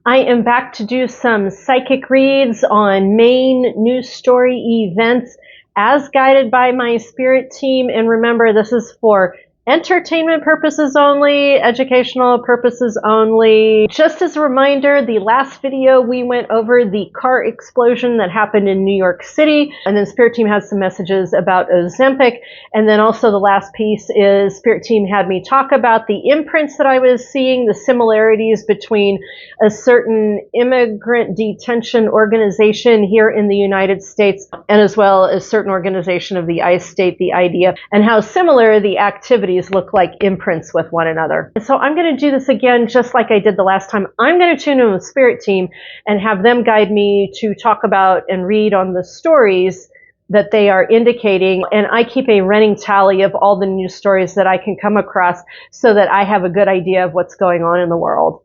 I am back to do some psychic reads on main news story events as guided by my spirit team. And remember, this is for entertainment purposes only, educational purposes only. Just as a reminder, the last video we went over the car explosion that happened in New York City, and then Spirit Team has some messages about Ozempic, and then also the last piece is Spirit Team had me talk about the imprints that I was seeing, the similarities between a certain immigrant detention organization here in the United States, and as well as certain organization of the ICE state, the IDF, and how similar the activities look like imprints with one another. And so I'm going to do this again just like I did the last time. I'm going to tune in with Spirit Team and have them guide me to talk about and read on the stories that they are indicating. And I keep a running tally of all the news stories that I can come across so that I have a good idea of what's going on in the world.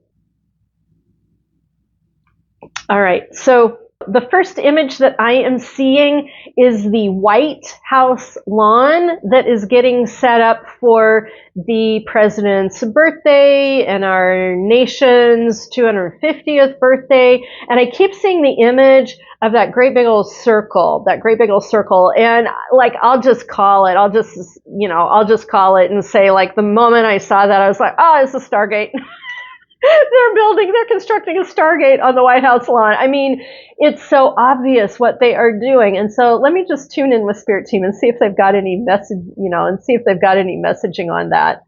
All right, so the first image that I am seeing is the White House lawn that is getting set up for the president's birthday and our nation's 250th birthday. And I keep seeing the image of that great big old circle, And like, I'll just call it and say, like, the moment I saw that, I was like, oh, it's a Stargate. They're constructing a Stargate on the White House lawn. I mean, it's so obvious what they are doing. And so let me just tune in with Spirit Team and see if they've got any messaging on that.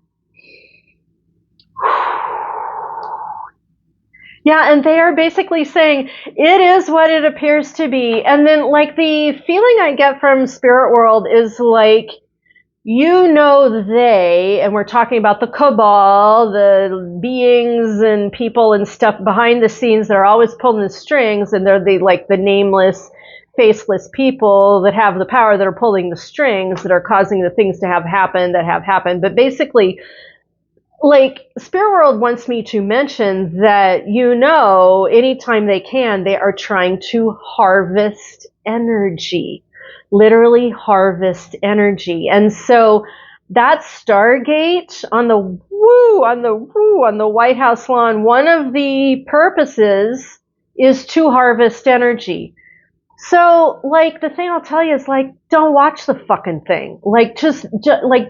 Yeah, and they are basically saying it is what it appears to be. And then, like, the feeling I get from Spirit World is like, and we're talking about the cabal, the beings and people and stuff behind the scenes that are always pulling the strings, and they're the nameless, faceless people that have the power that are pulling the strings that are causing the things to have happened. But basically, like, Spirit World wants me to mention that, anytime they can, they are trying to harvest energy. Literally harvest energy. And so that Stargate on the White House lawn, one of the purposes is to harvest energy. So, like, the thing I'll tell you is, like, don't watch the fucking thing. Like, just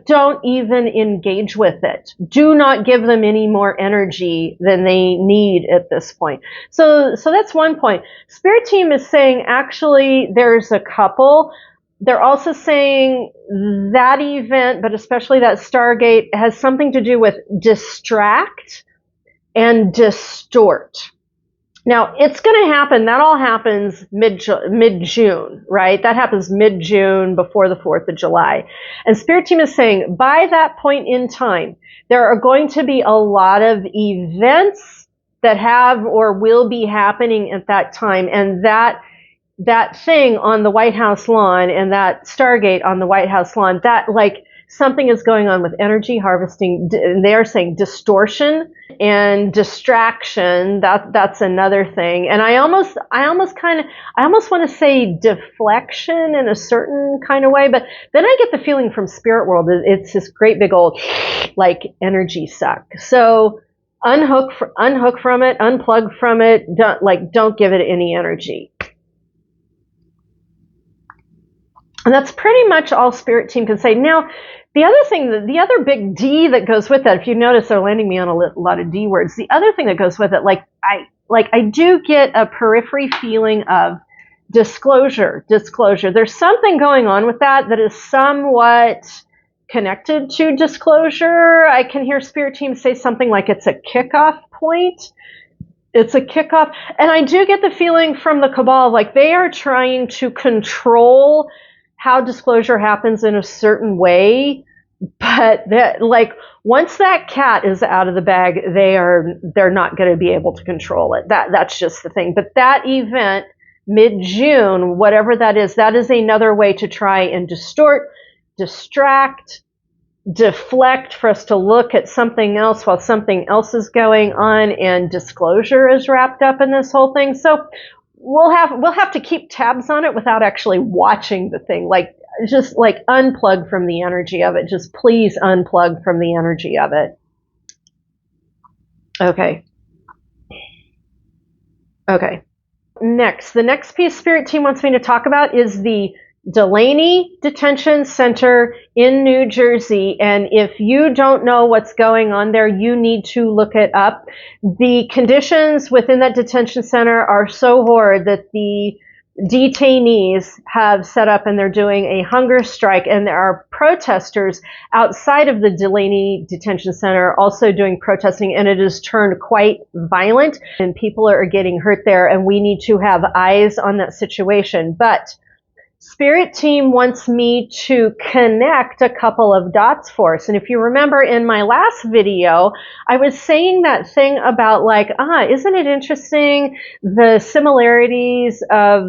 don't even engage with it. Do not give them any more energy than they need at this point. So that's one point. Spirit Team is saying, actually, there's a couple. They're also saying that event, but especially that Stargate, has something to do with distract and distort. Now, it's going to happen. That all happens mid-June, right? That happens mid-June before the 4th of July. And Spirit Team is saying by that point in time, there are going to be a lot of events that have or will be happening at that time. And that thing on the White House lawn and that Stargate on the White House lawn, that, like, something is going on with energy harvesting. They are saying distortion and distraction. That's another thing. And I almost want to say deflection in a certain kind of way, but then I get the feeling from Spirit World that it's this great big old, like, energy suck. So unhook from it, unplug from it. Don't give it any energy. And that's pretty much all Spirit Team can say. Now, the other big D that goes with that, if you notice, they're landing me on a lot of D words. The other thing that goes with it, I do get a periphery feeling of disclosure. There's something going on with that is somewhat connected to disclosure. I can hear Spirit Team say something like it's a kickoff point. It's a kickoff. And I do get the feeling from the cabal, like, they are trying to control how disclosure happens in a certain way, but that, like, once that cat is out of the bag, they're not going to be able to control it. That's just the thing. But that event, mid-June, whatever that is another way to try and distort, distract, deflect, for us to look at something else while something else is going on, and disclosure is wrapped up in this whole thing. So we'll have to keep tabs on it without actually watching the thing. Like, just, like, unplug from the energy of it. Just please unplug from the energy of it. Okay. Okay. Next, the next piece Spirit Team wants me to talk about is the Delaney Detention Center in New Jersey. And if you don't know what's going on there, you need to look it up. The conditions within that detention center are so horrid that the detainees have set up and they're doing a hunger strike, and there are protesters outside of the Delaney Detention Center also doing protesting, and it has turned quite violent and people are getting hurt there, and we need to have eyes on that situation. But Spirit Team wants me to connect a couple of dots for us. And if you remember in my last video, I was saying that thing about like, isn't it interesting the similarities of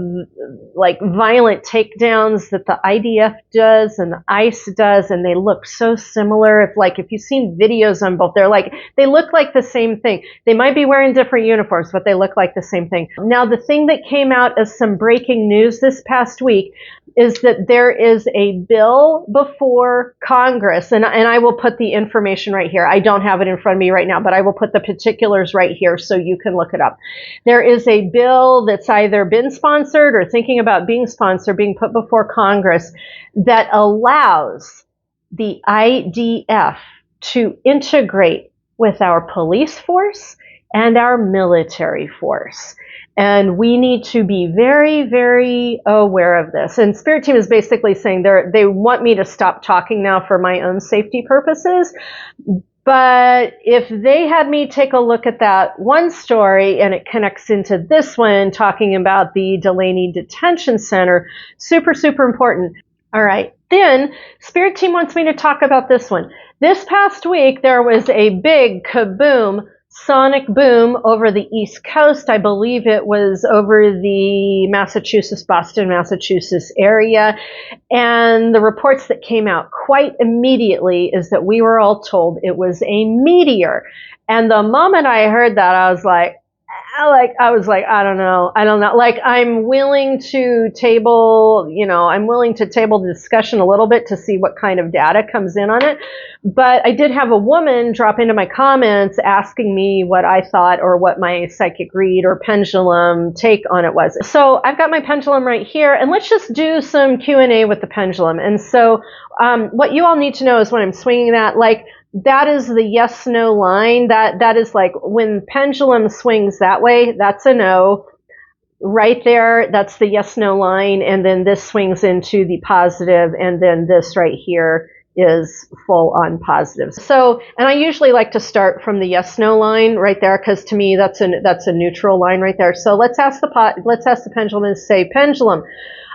like violent takedowns that the IDF does and the ICE does, and they look so similar. If you've seen videos on both, they look like the same thing. They might be wearing different uniforms, but they look like the same thing. Now, the thing that came out as some breaking news this past week is that there is a bill before Congress, and I will put the information right here. I don't have it in front of me right now, but I will put the particulars right here so you can look it up. There is a bill that's either been sponsored or thinking about being sponsored, being put before Congress, that allows the IDF to integrate with our police force and our military force. And we need to be very, very aware of this. And Spirit Team is basically saying they want me to stop talking now for my own safety purposes. But if they had me take a look at that one story and it connects into this one talking about the Delaney Detention Center, super, super important. All right. Then Spirit Team wants me to talk about this one. This past week, there was a big kaboom, sonic boom over the East Coast. I believe it was over the Boston, Massachusetts area. And the reports that came out quite immediately is that we were all told it was a meteor. And the moment I heard that, I was like, I don't know. Like, I'm willing to table the discussion a little bit to see what kind of data comes in on it. But I did have a woman drop into my comments asking me what I thought or what my psychic read or pendulum take on it was. So I've got my pendulum right here, and let's just do some Q&A with the pendulum. And so what you all need to know is when I'm swinging that, that is the yes-no line. That is like when pendulum swings that way, that's a no. Right there, that's the yes-no line. And then this swings into the positive, and then this right here is full-on positive. So, and I usually like to start from the yes-no line right there, because to me that's a neutral line right there. So let's ask the pendulum and say, pendulum,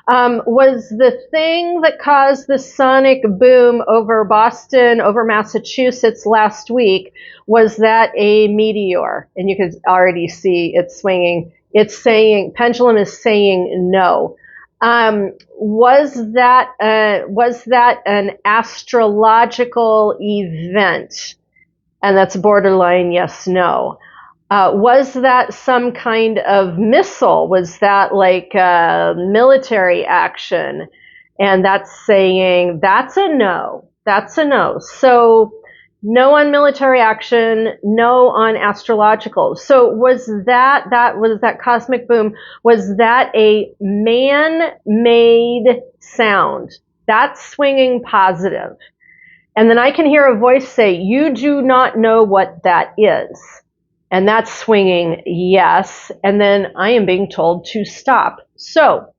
was the thing that caused the sonic boom over Boston, over Massachusetts last week, was that a meteor? And you can already see it's swinging. It's saying, pendulum is saying no. Was that an astrological event? And that's borderline yes, no. Was that some kind of missile? Was that like a military action? And that's saying that's a no. That's a no. So no on military action, no on astrological. So was that cosmic boom, was that a man-made sound? That's swinging positive. And then I can hear a voice say, you do not know what that is. And that's swinging yes. And then I am being told to stop. So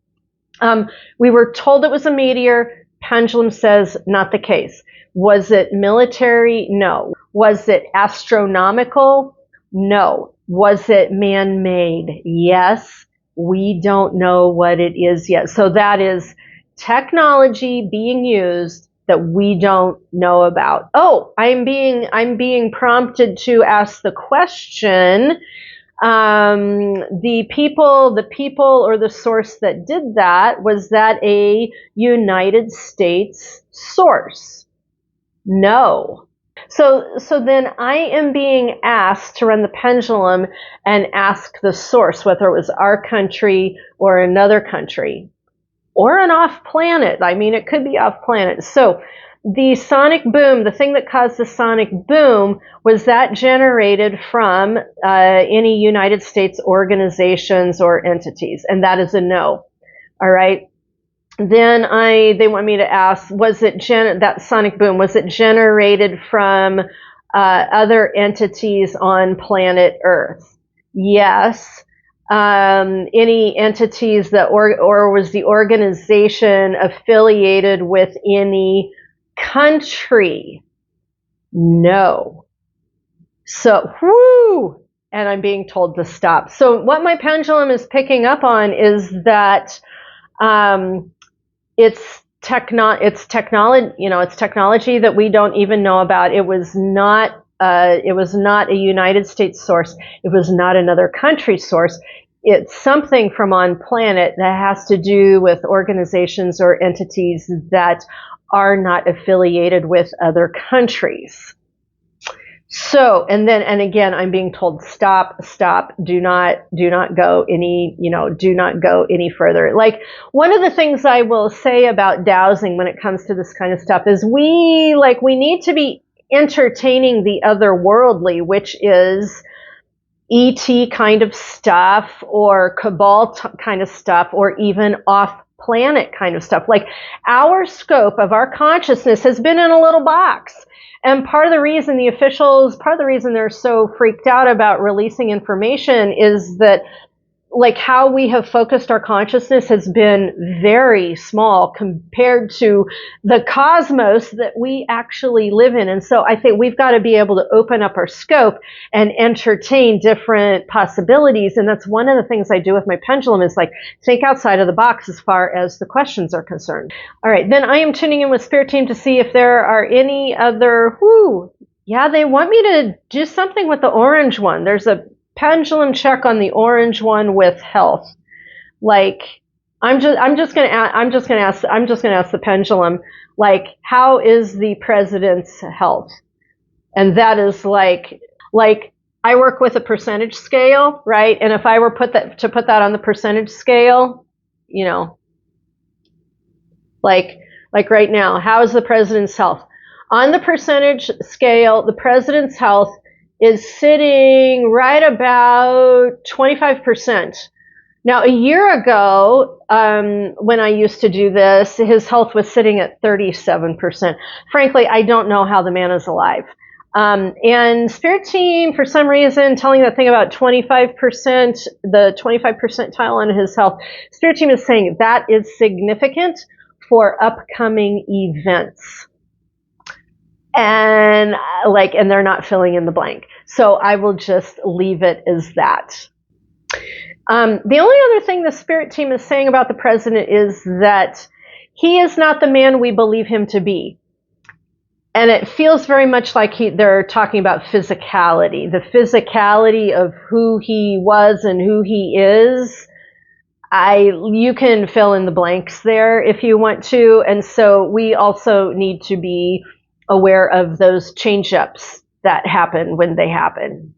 we were told it was a meteor. Pendulum says not the case. Was it military? No. Was it astronomical? No. Was it man-made? Yes. We don't know what it is yet. So that is technology being used that we don't know about. Oh, I'm being prompted to ask the question. The people or the source that did that, was that a United States source? No. So then I am being asked to run the pendulum and ask the source, whether it was our country or another country. Or an off-planet. I mean, it could be off-planet. So the sonic boom, the thing that caused the sonic boom, was that generated from any United States organizations or entities? And that is a no. All right. Then they want me to ask, was it that sonic boom, was it generated from other entities on planet Earth? Yes. Any entities that, or was the organization affiliated with any country? No. So, whoo, and I'm being told to stop. So what my pendulum is picking up on is that it's technology, it's technology that we don't even know about. It was not a United States source. It was not another country source. It's something from on planet that has to do with organizations or entities that are not affiliated with other countries. So, and again, I'm being told, stop, do not go any further. Like, one of the things I will say about dowsing when it comes to this kind of stuff is we need to be entertaining the otherworldly, which is ET kind of stuff, or cabal kind of stuff, or even off-planet kind of stuff. Like, our scope of our consciousness has been in a little box. And part of the reason they're so freaked out about releasing information is that, like, how we have focused our consciousness has been very small compared to the cosmos that we actually live in. And so I think we've got to be able to open up our scope and entertain different possibilities. And that's one of the things I do with my pendulum, is like, think outside of the box as far as the questions are concerned. All right, then I am tuning in with Spirit Team to see if there are any other, they want me to do something with the orange one. There's a pendulum check on the orange one with health. Like, I'm just gonna ask the pendulum, like, how is the president's health? And that is like I work with a percentage scale, right? And if I were put that on the percentage scale, like right now, how is the president's health? On the percentage scale, the president's health is sitting right about 25%. Now, a year ago, when I used to do this, his health was sitting at 37%. Frankly, I don't know how the man is alive. And Spirit Team, for some reason, telling that thing about 25%, the 25 percentile on his health, Spirit Team is saying that is significant for upcoming events. And they're not filling in the blank. So I will just leave it as that. The only other thing the Spirit Team is saying about the president is that he is not the man we believe him to be. And it feels very much like they're talking about physicality, the physicality of who he was and who he is. You can fill in the blanks there if you want to. And so we also need to be aware of those change-ups that happen when they happen.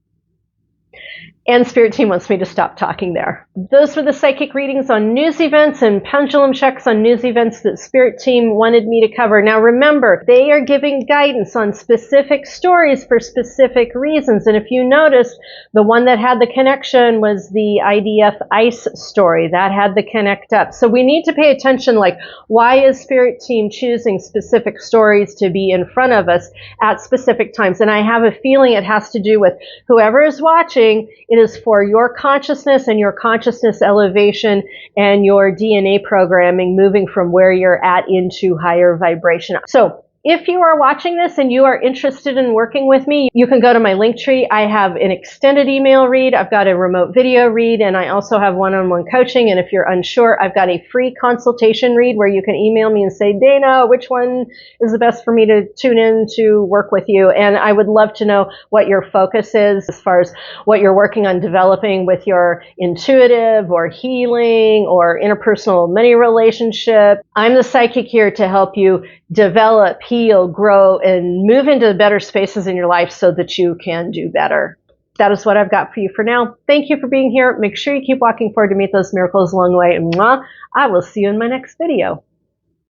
And Spirit Team wants me to stop talking there. Those were the psychic readings on news events and pendulum checks on news events that Spirit Team wanted me to cover. Now remember, they are giving guidance on specific stories for specific reasons. And if you noticed, the one that had the connection was the IDF ICE story. That had the connect up. So we need to pay attention, like, why is Spirit Team choosing specific stories to be in front of us at specific times? And I have a feeling it has to do with whoever is watching. It is for your consciousness and your consciousness elevation and your DNA programming, moving from where you're at into higher vibration. So if you are watching this and you are interested in working with me, you can go to my Linktree. I have an extended email read. I've got a remote video read, and I also have one-on-one coaching. And if you're unsure, I've got a free consultation read where you can email me and say, Dana, which one is the best for me to tune in to work with you? And I would love to know what your focus is as far as what you're working on developing with your intuitive or healing or interpersonal money relationship. I'm the psychic here to help you develop, heal, grow, and move into better spaces in your life so that you can do better. That is what I've got for you for now. Thank you for being here. Make sure you keep walking forward to meet those miracles along the way. Mwah. I will see you in my next video.